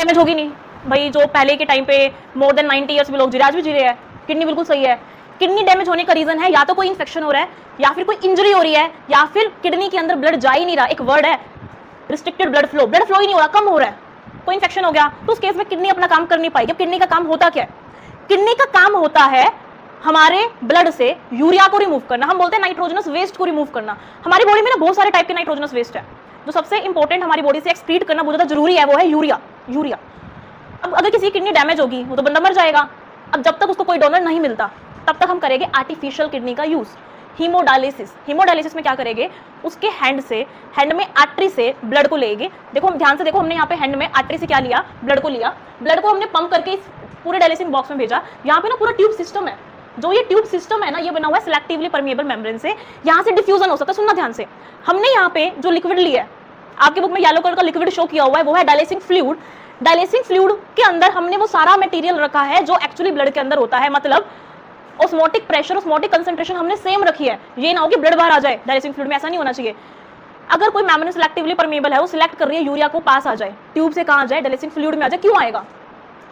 Damage होगी नहीं भाई। जो पहले के टाइम पे मोर देन 90 ईयर्स में लोग आज भी जी रहे हैं, किडनी बिल्कुल सही है। किडनी डैमेज होने का रीजन है या तो कोई इन्फेक्शन हो रहा है, या फिर कोई इंजरी हो रही है, या फिर किडनी के अंदर ब्लड जा ही नहीं रहा। एक वर्ड है रिस्ट्रिक्टेड ब्लड फ्लो ही नहीं हो रहा, कम हो रहा है, कोई इन्फेक्शन हो गया, तो उस केस में किडनी अपना काम कर नहीं पाएगी। किडनी का काम होता क्या है? किडनी का काम होता है हमारे ब्लड से यूरिया को रिमूव करना, हम बोलते हैं नाइट्रोजनस वेस्ट को रिमूव करना। हमारी बॉडी में ना बहुत सारे टाइप के नाइट्रोजनस वेस्ट है, जो सबसे इंपॉर्टेंट हमारी बॉडी से एक्सक्रीट करना बहुत ज्यादा जरूरी है, वो है यूरिया। अब अगर किसी की किडनी डैमेज होगी वो तो बंदा मर जाएगा। अब जब तक उसको कोई डोनर नहीं मिलता तब तक हम करेंगे आर्टिफिशियल किडनी का यूज, हीमोडायलिसिस में क्या करेंगे, उसके हैंड में आर्टरी से ब्लड को लेंगे। देखो हम ध्यान से देखो, हमने यहाँ पे हैंड में आर्टरी से क्या लिया, ब्लड को लिया, ब्लड को हमने पंप करके इस पूरे डायलिसिस बॉक्स में भेजा। यहाँ पे ना पूरा ट्यूब सिस्टम है, जो ये ट्यूब सिस्टम है ना, ये बना हुआ है सिलेक्टिवली परमिएबल मेम्ब्रेन से, यहाँ से डिफ्यूजन हो सकता है। सुनना ध्यान से, हमने यहाँ पे जो लिक्विड लिया है, आपके बुक में येलो कलर का लिक्विड शो किया हुआ है, वो है डायलिसिंग फ्लूइड। डायलिसिंग फ्लूइड के अंदर हमने वो सारा मटेरियल रखा है जो एक्चुअली ब्लड के अंदर होता है, मतलब ऑस्मोटिक प्रेशर, ऑस्मोटिक कंसंट्रेशन हमने सेम रखी है। ये ना हो कि ब्लड बाहर आ जाए डायलिसिंग फ्लूइड में, ऐसा नहीं होना चाहिए। अगर कोई मेम्ब्रेन सिलेक्टिवली परमिएबल है, वो सिलेक्ट कर रही है यूरिया को पास आ जाए, ट्यूब से कहाँ जाए, डायलिसिंग फ्लूइड में आ जाए। क्यों आएगा?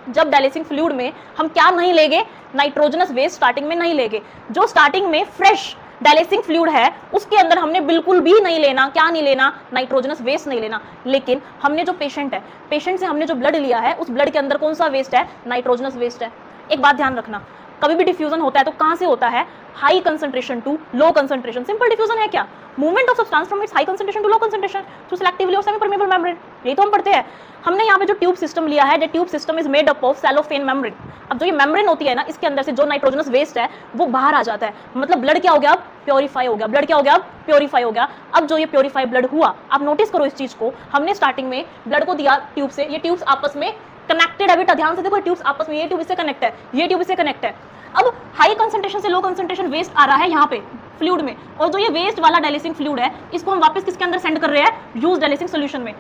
जब डायलिसिंग फ्लूइड में हम क्या नहीं लेंगे, नाइट्रोजनस वेस्ट स्टार्टिंग में नहीं लेंगे। जो स्टार्टिंग में फ्रेश डायलिसिंग फ्लूइड है उसके अंदर हमने बिल्कुल भी नहीं लेना, क्या नहीं लेना, नाइट्रोजनस वेस्ट नहीं लेना। लेकिन हमने जो पेशेंट से हमने जो ब्लड लिया है, उस ब्लड के अंदर कौन सा वेस्ट है, नाइट्रोजनस वेस्ट है। एक बात ध्यान रखना, कभी भी डिफ्यूजन होता है तो कहां से होता है, high concentration to low concentration. Simple diffusion है क्या, movement of substance from its high concentration to low concentration through selectively और सेमी परमिएबल मेम्ब्रेन। यही तो हम पढ़ते हैं। हमने यहाँ पे जो ट्यूब सिस्टम लिया है, the tube system is made up of cellophane membrane. अब जो ये मेम्ब्रेन होती है ना, इसके अंदर से जो नाइट्रोजनस वेस्ट है वो बाहर आ जाता है, मतलब ब्लड क्या हो गया, अब प्योरीफाई हो गया। ब्लड क्या हो गया, अब प्योरीफाई हो गया। अब जो ये प्योरीफाई ब्लड हुआ, आप नोटिस करो इस चीज को, हमने स्टार्टिंग में ब्लड को दिया ट्यूब से, ये ट्यूब्स आपस में कनेक्टेड है बेटा, ध्यान से देखो, ट्यूब्स आपस में, ये ट्यूब इससे कनेक्ट है, ये ट्यूब इससे कनेक्ट है। अब हाई कंसंट्रेशन से लो कंसंट्रेशन वेस्ट आ रहा है यहाँ पे फ्लूइड में, और जो ये वेस्ट वाला डायलिसिंग फ्लूइड है, इसको हम वापस किसके अंदर सेंड कर रहे हैं, यूज डायलिसिंग सोल्यूशन में।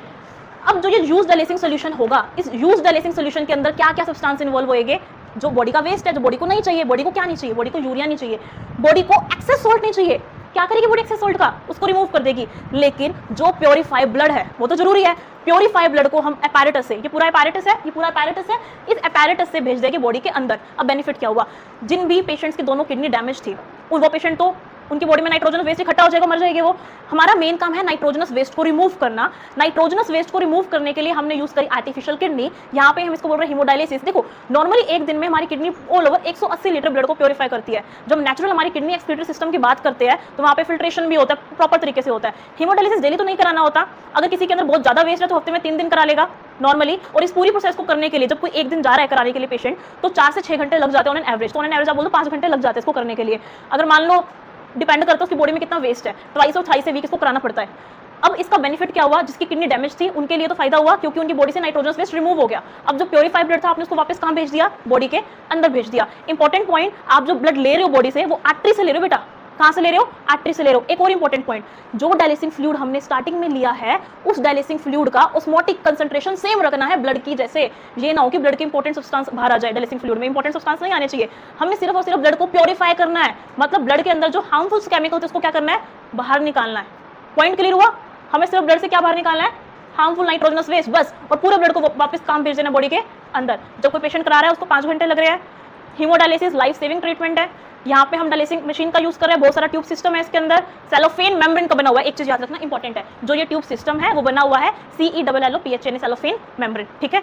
अब जो ये यूज डायलिसिंग सोल्यूशन होगा, इस यूज डायलिसिंग सोल्यूशन के अंदर क्या क्या सब्सटेंस इन्वॉल्व होएंगे, जो बॉडी का वेस्ट है, जो बॉडी को नहीं चाहिए। बॉडी को क्या नहीं चाहिए, बॉडी को यूरिया नहीं चाहिए, बॉडी को एक्सेस सोल्ट नहीं चाहिए। क्या करेगी बॉडी एक्सेस सोल्ट का, उसको रिमूव कर देगी। लेकिन जो प्योरीफाई ब्लड है वो तो जरूरी है, प्योरीफाई ब्लड को हम अपैरेटस से, ये पूरा अपैरेटस है, इस अपैरेटस से भेज देंगे बॉडी के अंदर। अब बेनिफिट क्या हुआ, जिन भी पेशेंट्स की दोनों किडनी डैमेज थी, वो पेशेंट तो उनकी बॉडी में नाइट्रोजन वेस्ट इकट्ठा हो जाएगा, मर जाएगी वो। हमारा मेन काम है नाइट्रोजनस वेस्ट को रिमूव करना। नाइट्रोजनस वेस्ट को रिमूव करने के लिए हमने यूज करी आर्टिफिशियल किडनी, यहाँ पे हम इसको बोल रहे हैं हीमोडायलिसिस। देखो नॉर्मली एक दिन में हमारी kidney all over 180 litre blood को प्योरीफाई करती है। जब नेचुरल हमारी किडनी एक्सक्रीटरी सिस्टम की बात करते हैं तो वहाँ पे फिल्ट्रेशन भी होता है, प्रॉपर तरीके से होता है। हीमोडायलिसिस डेली तो नहीं कराना होता, अगर किसी के अंदर बहुत ज्यादा वेस्ट है तो हफ्ते में 3 दिन करा लेगा नॉर्मली। और इस पूरी प्रोसेस को करने के लिए जब कोई एक दिन जा रहा है कराने के लिए पेशेंट, तो 4 से 6 घंटे लग जाते हैं ऑन एन एवरेज। तो ऑन एन एवरेज आप बोलो 5 घंटे लग जाते हैं इसको करने के लिए। अगर मान लो डिपेंड करता है उसकी बॉडी में कितना वेस्ट है, ट्वाइस और थ्राइस ए वीक इसको कराना पड़ता है। अब इसका बेनिफिट क्या हुआ, जिसकी किडनी डैमेज थी उनके लिए तो फायदा हुआ, क्योंकि उनकी बॉडी से नाइट्रोजन वेस्ट रिमूव हो गया। अब जो प्योरीफाइड ब्लड था आपने उसको वापस कहां भेज दिया, बॉडी के अंदर भेज दिया। इंपॉर्टेंट पॉइंट, आप जो ब्लड ले रहे हो बॉडी से वो आर्टरी से ले रहे हो बेटा, कहां से ले रहे हो, आर्टरी से ले रहे हो। एक और इंपॉर्टेंट पॉइंट, जो डायलिसिंग फ्लूइड हमने स्टार्टिंग में लिया है, उस डायलिसिंग फ्लूइड का ऑस्मोटिक कंसंट्रेशन सेम रखना है ब्लड की जैसे। ये ना हो कि ब्लड के इंपॉर्टेंट सब्सटेंस बाहर आ जाए, डायलिसिंग फ्लूइड में इंपॉर्टेंट सब्सटेंस नहीं आने चाहिए। हमें सिर्फ और सिर्फ ब्लड को प्योरीफाई करना है, मतलब ब्लड के अंदर जो हार्मफुल केमिकल उसको क्या करना है, बाहर निकालना है। पॉइंट क्लियर हुआ, हमें सिर्फ ब्लड से क्या बाहर निकालना है, हार्मफुल नाइट्रोजनस वेस्ट बस, और पूरे ब्लड को वापस काम भेज देना बॉडी के अंदर। जब कोई पेशेंट करा रहा है उसको 5 घंटे लग रहे हैं। हीमोडायलिसिस लाइफ सेविंग ट्रीटमेंट है। यहाँ पे हम डायलिसिंग मशीन का यूज कर रहे हैं, बहुत सारा ट्यूब सिस्टम है इसके अंदर, सेलोफेन मेम्ब्रेन का बना हुआ है। एक चीज याद रखना इंपॉर्टेंट है, जो ये ट्यूब सिस्टम है वो बना हुआ है CELLOPHANE सेलोफेन मेम्ब्रेन, ठीक है।